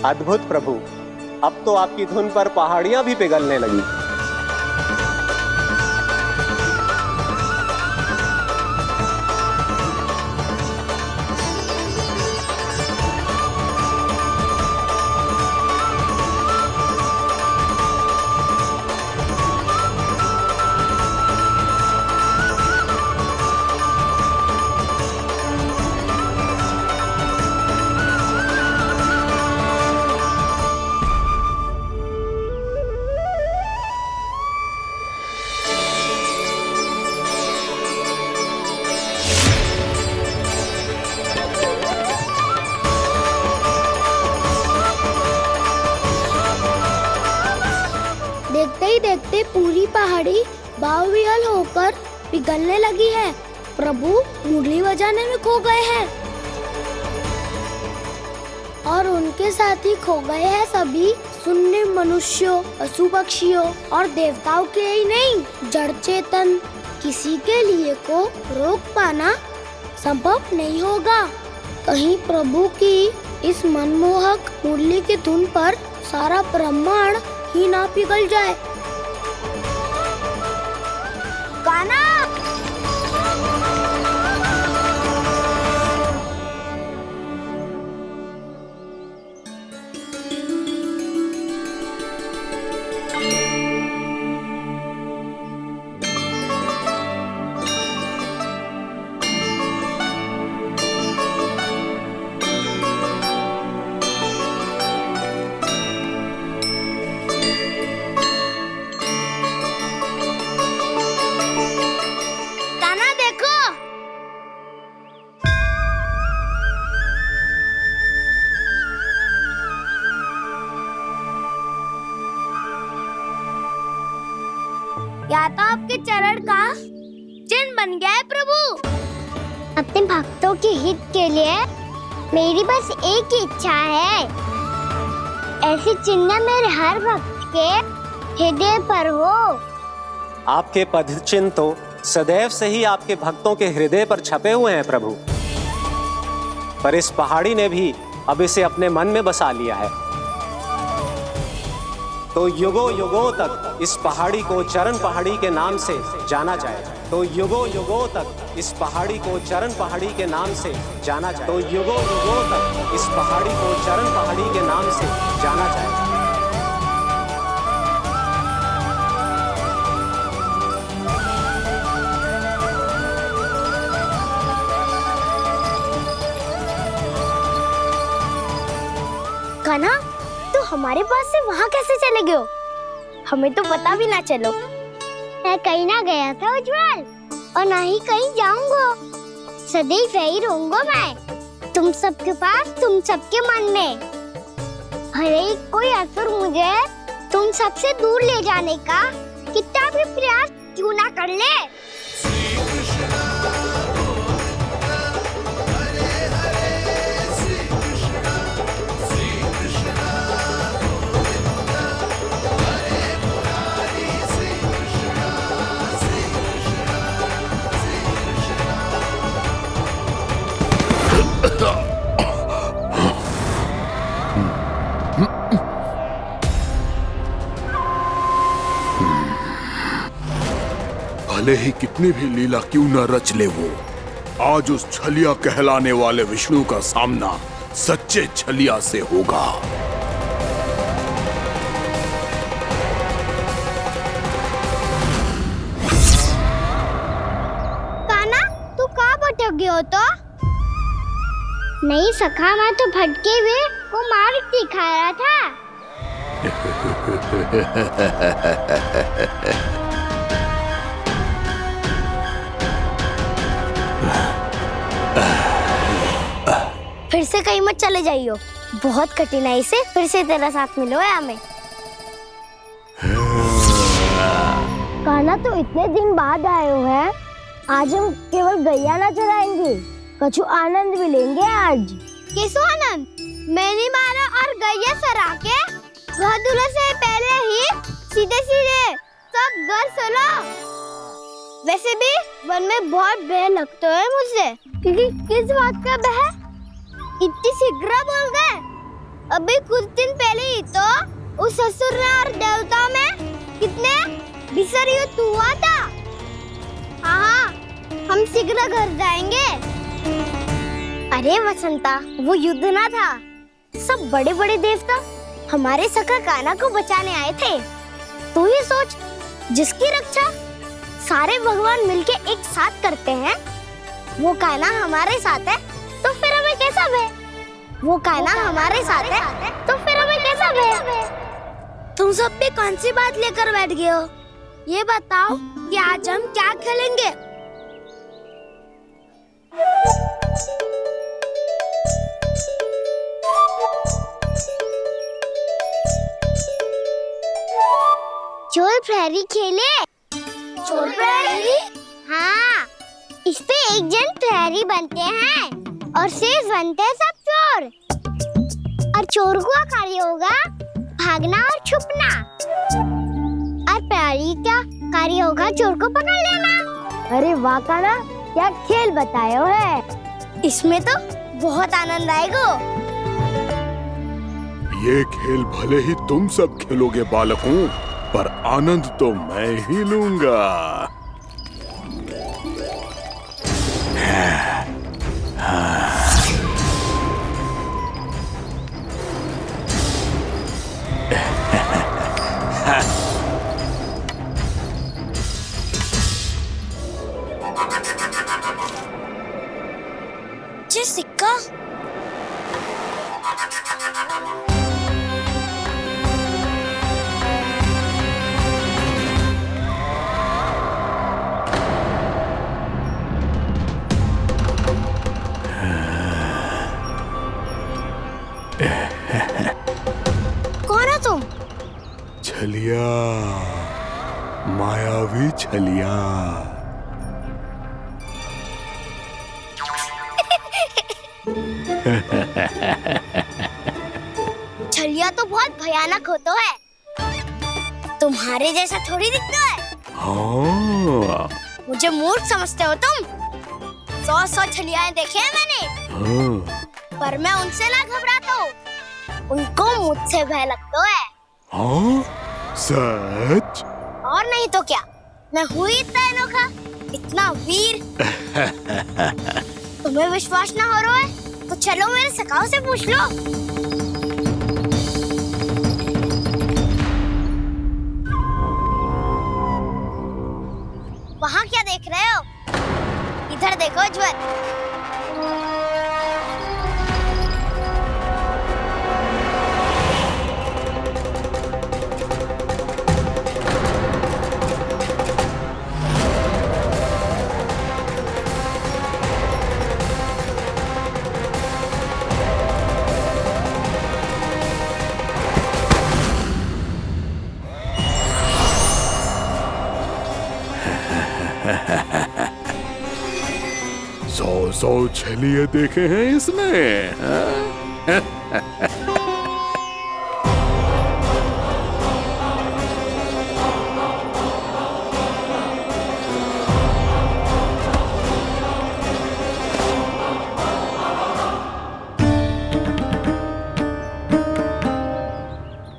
अद्भुत प्रभु, अब तो आपकी धुन पर पहाड़ियां भी पिघलने लगी। देखते ही देखते पूरी पहाड़ी बावरियल होकर पिघलने लगी है। प्रभु मुरली बजाने में खो गए हैं और उनके साथ ही खो गए हैं सभी सुनने मनुष्यों, पशु पक्षियों और देवताओं के ही नहीं, जड़ चेतन किसी के लिए को रोक पाना संभव नहीं होगा। कहीं प्रभु की इस मनमोहक मुरली की धुन पर सारा ब्रह्मांड ही ना पिघल जाए। गाना या तो आपके चरण का चिन्ह बन गया है प्रभु। अपने भक्तों के हित के लिए मेरी बस एक ही इच्छा है, ऐसी चिन्ह मेरे हर भक्त के हृदय पर हो। आपके पद चिन्ह तो सदैव से ही आपके भक्तों के हृदय पर छपे हुए हैं प्रभु, पर इस पहाड़ी ने भी अब इसे अपने मन में बसा लिया है। तो युगों युगों तक इस पहाड़ी को चरण पहाड़ी के नाम से जाना जाए। तो युगों युगों तक इस पहाड़ी को चरण पहाड़ी के नाम से जाना जाए। तो युगों युगों तक इस पहाड़ी को चरण पहाड़ी के नाम से जाना जाए। कान्हा, तो हमारे पास से वहाँ कैसे चले गए हो? हमें तो पता भी ना चलो। मैं कहीं ना गया था उज्जवल, और ना ही कहीं जाऊंगा। सदैव यही रहूंगा मैं, तुम सबके पास, तुम सबके मन में। हर एक कोई असुर मुझे तुम सबसे दूर ले जाने का कितना भी प्रयास क्यों ना कर ले। भले ही कितनी भी लीला क्यों न रच ले वो, आज उस छलिया कहलाने वाले विष्णु का सामना सच्चे छलिया से होगा। कान्हा, तू कहाँ भटक गया हो? तो नहीं सखा, मैं तो भटके हुए को मार्ग दिखा रहा था। फिर से कहीं मत चले जाइयो, बहुत कठिनाई से फिर से तेरा साथ मिलो है हमें। कान्हा, तो इतने दिन बाद आए हो हैं, आज हम केवल गैया ना चराएंगे, कछु आनंद भी लेंगे आज। किसो आनंद? मैंने मारा और गैया सरा के वह दूल्हे से पहले ही सीधे सीधे सब घर सोलो। वैसे भी वन में बहुत भय लगता है मुझे। क्योंकि किस बात का भय? इतनी शीघ्र बोल गए। अभी कुछ दिन पहले ही तो उस ससुर और देवता में कितने भीषण युद्ध हुआ था। हाँ, हम शीघ्र घर जाएंगे। अरे वसंता, वो युद्ध ना था, सब बड़े बड़े देवता हमारे सखा कान्हा को बचाने आए थे। तू ही सोच, जिसकी रक्षा सारे भगवान मिलके एक साथ करते हैं, वो कान्हा हमारे साथ है तो फिर हमें कैसा भय? वो कान्हा हमारे साथ है तो फिर हमें कैसा भय? तुम सब भी कौन सी बात लेकर बैठ गए हो? ये बताओ कि आज हम क्या खेलेंगे? चोर प्रहरी खेले। चोर प्रहरी? हाँ, इस पे एक जन प्रहरी बनते हैं और शेष बनते हैं सब चोर। और चोर का कार्य होगा भागना और छुपना, और प्रहरी का कार्य होगा चोर को पकड़ लेना। अरे वाह कान्हा, क्या खेल बताया है। इसमें तो बहुत आनंद आएगा। ये खेल भले ही तुम सब खेलोगे बालकों, पर आनंद तो मैं ही लूंगा। ये सिक्का कौन है तुम? छलिया, मायावी छलिया। छलिया तो बहुत भयानक होता है, तुम्हारे जैसा थोड़ी दिखता है। हाँ। मुझे मूर्ख समझते हो तुम? 100 छलियाएं देखे हैं मैंने। हाँ। पर मैं उनसे ना घबराता हूँ, उनको मुझसे भय लगता है। हाँ? सच? और नहीं तो क्या, मैं हूँ इतना अनोखा, इतना वीर। तुम्हें विश्वास ना हो रहा है तो चलो मेरे सखाओं से पूछ लो। वहाँ क्या देख रहे हो? इधर देखो ज्वर। सौ छलिए देखे हैं इसने।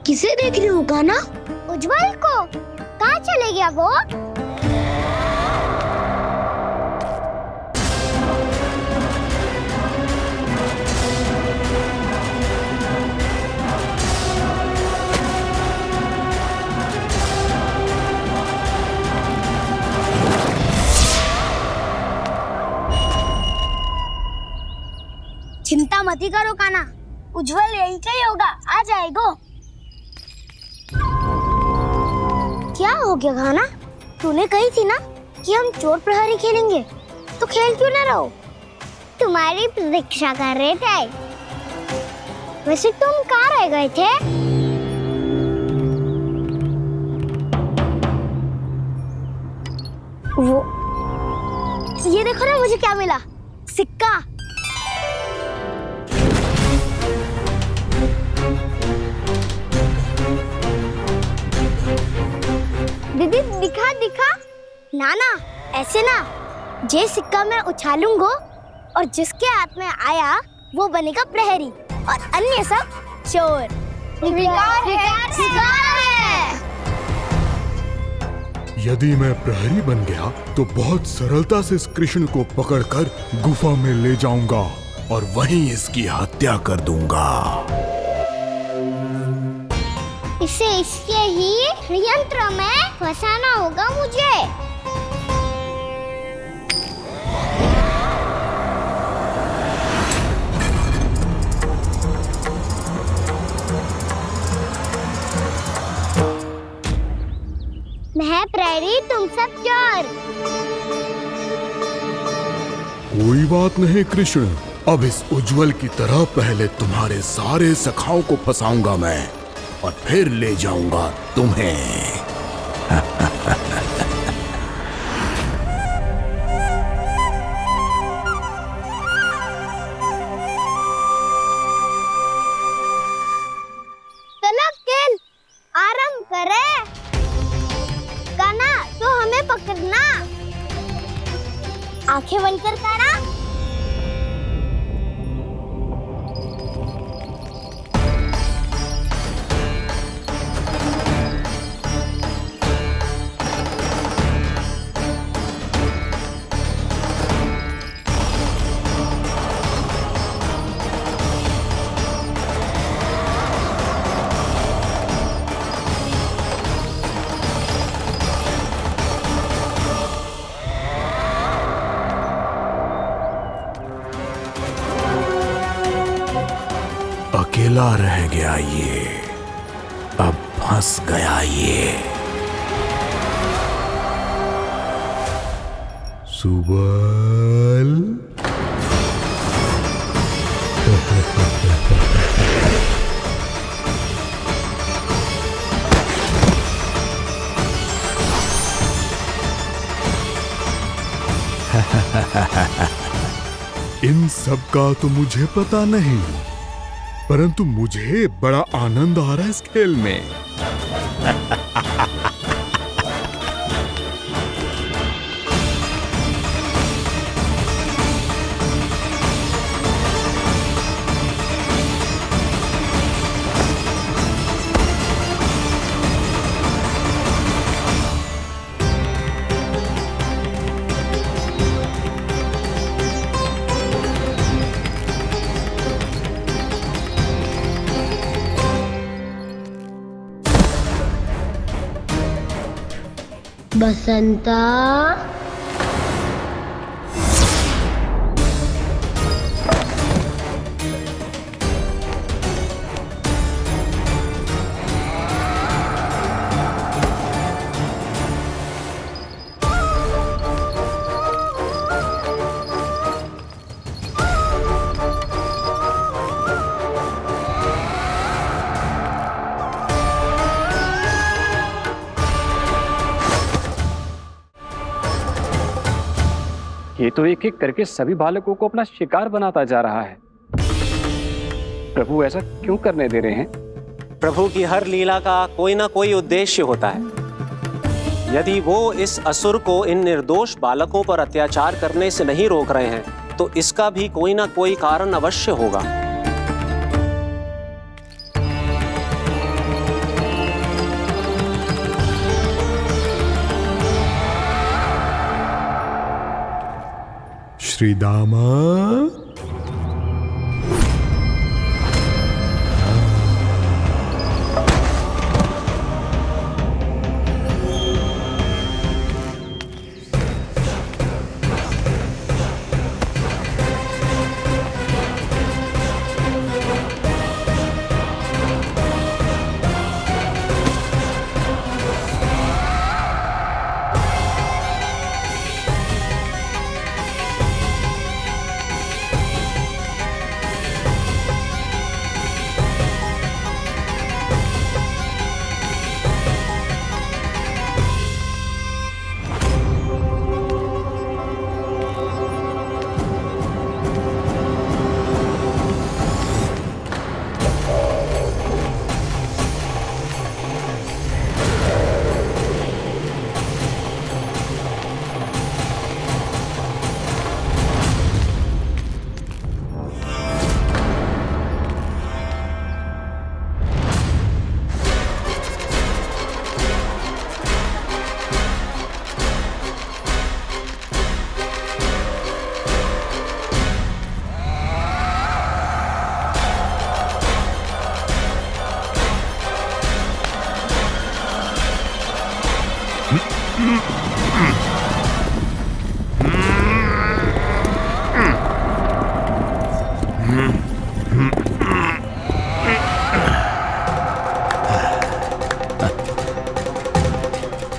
किसे देख रही हो कान्हा? उज्जवल को। कहाँ चले गया वो? चिंता मत ही करो कान्हा, उज्जवल यहीं का ही होगा, आ जाएगा। क्या हो गया कान्हा? तूने कही थी ना कि हम चोर प्रहरी खेलेंगे, तो खेल क्यों ना रहो? तुम्हारी प्रतीक्षा कर रहे थे। वैसे तुम कहाँ रह गए थे? वो ये देखो ना, मुझे क्या मिला, सिक्का। दीदी दिखा दिखा। ना ना, ऐसे ना, ये सिक्का मैं उछालूंगा और जिसके हाथ में आया वो बनेगा प्रहरी और अन्य सब चोर। स्वीकार है, स्वीकार है। यदि मैं प्रहरी बन गया तो बहुत सरलता से इस कृष्ण को पकड़कर गुफा में ले जाऊंगा और वहीं इसकी हत्या कर दूंगा। इसे इसके ही यंत्र में फंसाना होगा मुझे। मैं प्रहरी, तुम सब चोर। कोई बात नहीं कृष्ण, अब इस उज्जवल की तरह पहले तुम्हारे सारे सखाओं को फंसाऊंगा मैं और फिर ले जाऊंगा तुम्हें। चलो खेल आरंभ करें। कान्हा, तो हमें पकड़ना। आंखें बंद कर कान्हा। अकेला रह गया ये, अब फंस गया ये। सुबल। इन सब का तो मुझे पता नहीं, परंतु मुझे बड़ा आनंद आ रहा है इस खेल में। बसंता, ये तो एक एक करके सभी बालकों को अपना शिकार बनाता जा रहा है। प्रभु ऐसा क्यों करने दे रहे हैं? प्रभु की हर लीला का कोई ना कोई उद्देश्य होता है। यदि वो इस असुर को इन निर्दोष बालकों पर अत्याचार करने से नहीं रोक रहे हैं तो इसका भी कोई ना कोई कारण अवश्य होगा। श्री दामा,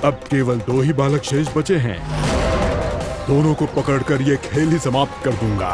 अब केवल 2 ही बालक शेष बचे हैं। दोनों को पकड़कर ये खेल ही समाप्त कर दूंगा।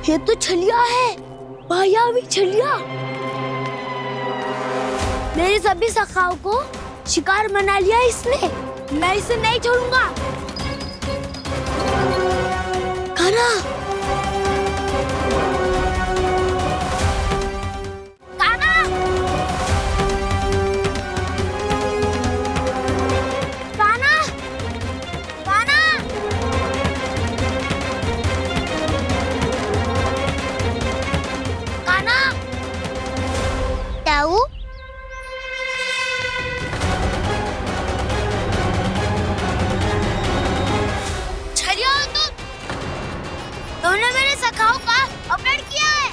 ये तो छलिया है, मायावी छलिया। मेरे सभी सखाओं को शिकार बना लिया इसने। मैं इसे नहीं छोड़ूंगा। कान्हा, कान्हा, कान्हा, कान्हा। कान्हा, ताऊ, छलिया हो तुम। तुमने मेरे सखाओं का अपहरण किया है।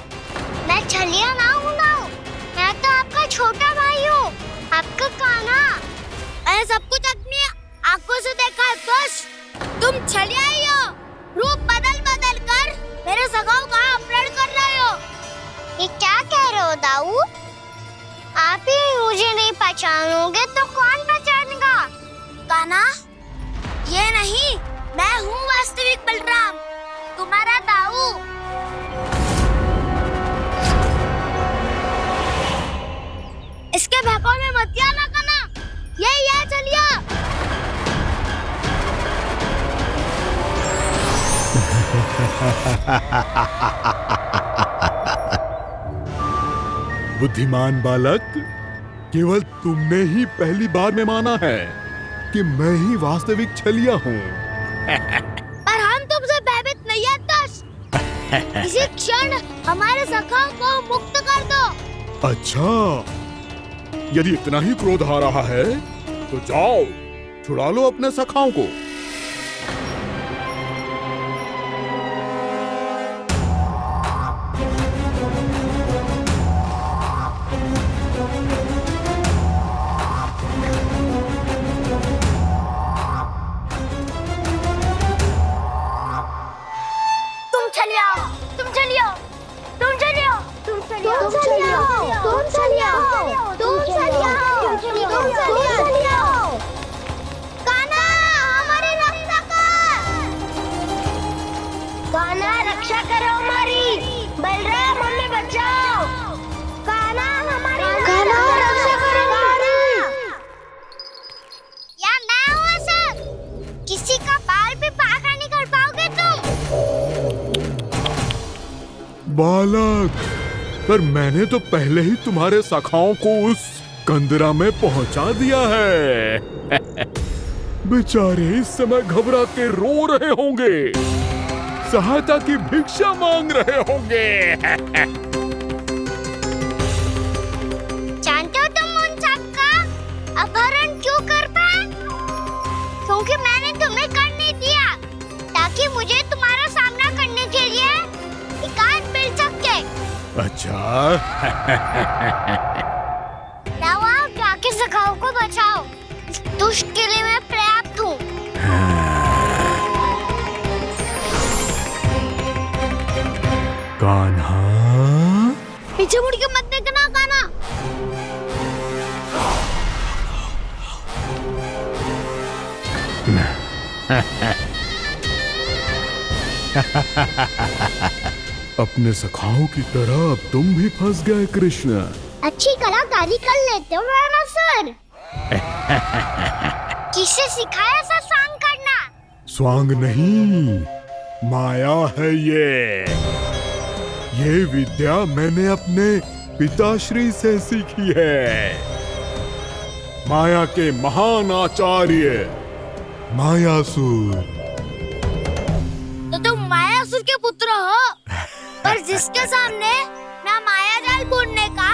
मैं छलिया ना हूँ ताऊ। मैं तो आपका छोटा भाई हूँ, आपका कान्हा। मैंने सब कुछ अपनी आंखों से देखा है बस। तुम छलिया ही हो। रूप बदल बदल कर मेरे सखाओं का अपहरण कर रहे हो। ये क्या कह रहे हो ताऊ? आप ही मुझे नहीं पहचानोगे तो कौन पहचानेगा? कान्हा, ये नहीं, मैं हूँ वास्तविक बलराम, तुम्हारा ताऊ। इसके बहकावे में मत आना कान्हा। यही है छलिया। बुद्धिमान बालक, केवल तुमने ही पहली बार में माना है कि मैं ही वास्तविक छलिया हूँ। पर हम तुमसे भयभीत नहीं है दस। इसी क्षण हमारे सखाओं को मुक्त कर दो। अच्छा, यदि इतना ही क्रोध आ रहा है तो जाओ, छुड़ा लो अपने सखाओं को। तुम छलिया, तुम छलिया, तुम छलिया, तुम छलिया, तुम छलिया, तुम छलिया, तुम छलिया, तुम छलिया। कान्हा, हमारी रक्षा कर। कान्हा, रक्षा करो हमारी। बलराम, हमें बचाओ। कान्हा, हमारी रक्षा करो हमारी। या मैं हूँ असर। किसी का बाल भी पाखा नहीं कर पाओगे तुम। बालक, पर मैंने तो पहले ही तुम्हारे सखाओं को उस कंदरा में पहुंचा दिया है। बेचारे इस समय घबरा के रो रहे होंगे, सहायता की भिक्षा मांग रहे होंगे। जानते हो तुम उन सबका अपहरण क्यों कर पाए? क्योंकि मैंने तुम्हें कर नहीं दिया, ताकि मुझे तुम्हारा सामना करने के लिए एकांत मिल सके। अच्छा। आओ, जाके सखाओं को बचाओ। इस दुष्ट के लिए मैं पर्याप्त हूँ। कान्हा, पीछे मुड़ के मत देखना कान्हा। अपने सखाओं की तरह अब तुम भी फंस गए कृष्ण। अच्छी कलाकारी कर लेते हो राणा सर। किसे सिखाया ऐसा सांग करना? स्वांग नहीं, माया है ये विद्या मैंने अपने पिताश्री से सीखी है। माया के महान आचार्य मायासुर। तो तुम मायासुर के पुत्र हो, पर जिसके सामने मैं माया जाल बुनने का